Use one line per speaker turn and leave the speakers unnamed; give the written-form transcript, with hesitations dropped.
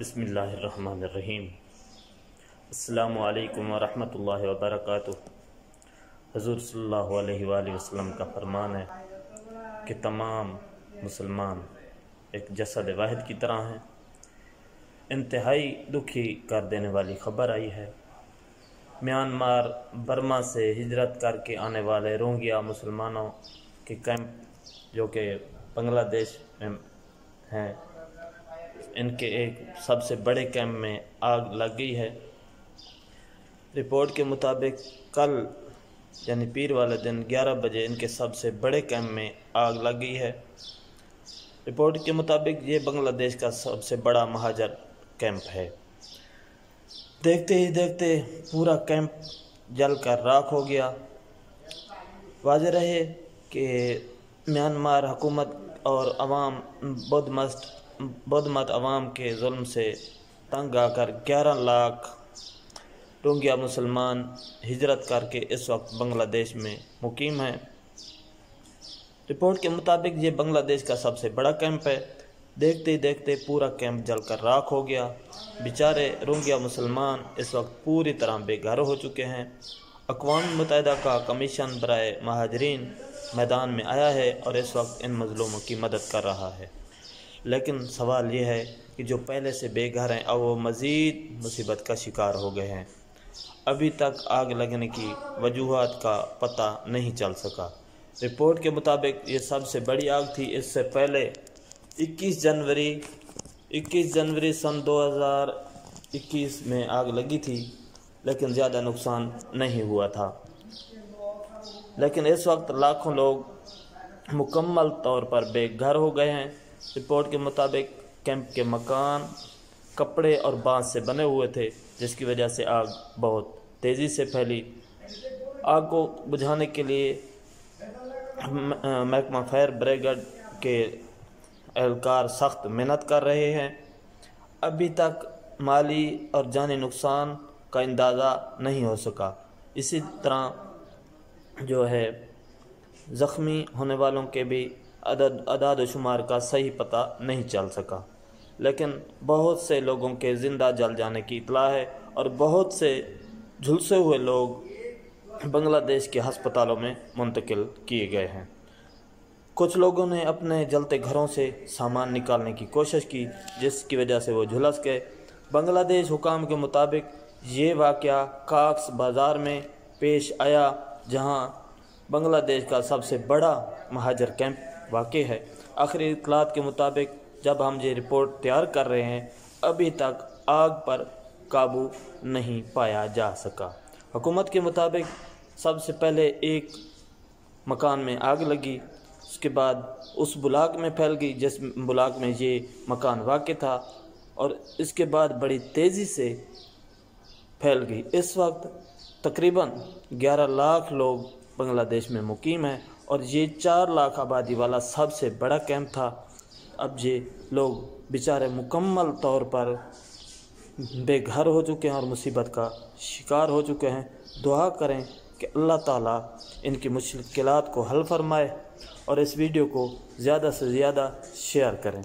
بسم اللہ الرحمن الرحیم۔ السلام علیکم ورحمۃ اللہ وبرکاتہ۔ حضور صلی اللہ علیہ وآلہ وسلم کا فرمان ہے کہ تمام مسلمان ایک جسد واحد کی طرح ہیں۔ انتہائی دکھی کر دینے والی خبر آئی ہے۔ میانمار برما سے ہجرت کر کے آنے والے روہنگیا مسلمانوں کے کیمپ جو کہ بنگلہ دیش میں ہیں، ان کے ایک سب سے بڑے کیمپ میں آگ لگ گئی ہے۔ رپورٹ کے مطابق کل یعنی پیر والے دن 11 بجے ان کے سب سے بڑے کیمپ میں آگ لگ گئی ہے۔ رپورٹ کے مطابق یہ بنگلہ دیش کا سب سے بڑا مہاجر کیمپ ہے۔ دیکھتے ہی دیکھتے پورا کیمپ جل کر راکھ ہو گیا۔ واضح رہے کہ میانمار حکومت اور عوام بدھ مت عوام کے ظلم سے تنگ آ کر 11 لاکھ روہنگیا مسلمان ہجرت کر کے اس وقت بنگلہ دیش میں مقیم ہیں۔ رپورٹ کے مطابق یہ بنگلہ دیش کا سب سے بڑا کیمپ ہے۔ دیکھتے ہی دیکھتے پورا کیمپ جل کر راکھ ہو گیا۔ بیچارے روہنگیا مسلمان اس وقت پوری طرح بے گھر ہو چکے ہیں۔ اقوام متحدہ کا کمیشن برائے مہاجرین میدان میں آیا ہے اور اس وقت ان مظلوموں کی مدد کر رہا ہے، لیکن سوال یہ ہے کہ جو پہلے سے بے گھر ہیں اب وہ مزید مصیبت کا شکار ہو گئے ہیں۔ ابھی تک آگ لگنے کی وجوہات کا پتہ نہیں چل سکا۔ رپورٹ کے مطابق یہ سب سے بڑی آگ تھی۔ اس سے پہلے 21 جنوری سن 2021 میں آگ لگی تھی، لیکن زیادہ نقصان نہیں ہوا تھا۔ لیکن اس وقت لاکھوں لوگ مکمل طور پر بے گھر ہو گئے ہیں۔ رپورٹ کے مطابق کیمپ کے مکان کپڑے اور بانس سے بنے ہوئے تھے، جس کی وجہ سے آگ بہت تیزی سے پھیلی۔ آگ کو بجھانے کے لیے محکمہ فائر بریگیڈ کے اہلکار سخت محنت کر رہے ہیں۔ ابھی تک مالی اور جانی نقصان کا اندازہ نہیں ہو سکا۔ اسی طرح جو ہے زخمی ہونے والوں کے بھی اعداد و شمار کا صحیح پتہ نہیں چل سکا، لیکن بہت سے لوگوں کے زندہ جل جانے کی اطلاع ہے اور بہت سے جھلسے ہوئے لوگ بنگلہ دیش کے ہسپتالوں میں منتقل کیے گئے ہیں۔ کچھ لوگوں نے اپنے جلتے گھروں سے سامان نکالنے کی کوشش کی، جس کی وجہ سے وہ جھلس گئے۔ بنگلہ دیش حکام کے مطابق یہ واقعہ کاکس بازار میں پیش آیا، جہاں بنگلہ دیش کا سب سے بڑا مہاجر کیمپ واقع ہے۔ آخری اطلاعات کے مطابق جب ہم یہ رپورٹ تیار کر رہے ہیں، ابھی تک آگ پر قابو نہیں پایا جا سکا۔ حکومت کے مطابق سب سے پہلے ایک مکان میں آگ لگی، اس کے بعد اس بلاک میں پھیل گئی جس بلاک میں یہ مکان واقع تھا، اور اس کے بعد بڑی تیزی سے پھیل گئی۔ اس وقت تقریباً 11 لاکھ لوگ بنگلہ دیش میں مقیم ہیں اور یہ 4 لاکھ آبادی والا سب سے بڑا کیمپ تھا۔ اب یہ لوگ بیچارے مکمل طور پر بے گھر ہو چکے ہیں اور مصیبت کا شکار ہو چکے ہیں۔ دعا کریں کہ اللہ تعالیٰ ان کی مشکلات کو حل فرمائے، اور اس ویڈیو کو زیادہ سے زیادہ شیئر کریں۔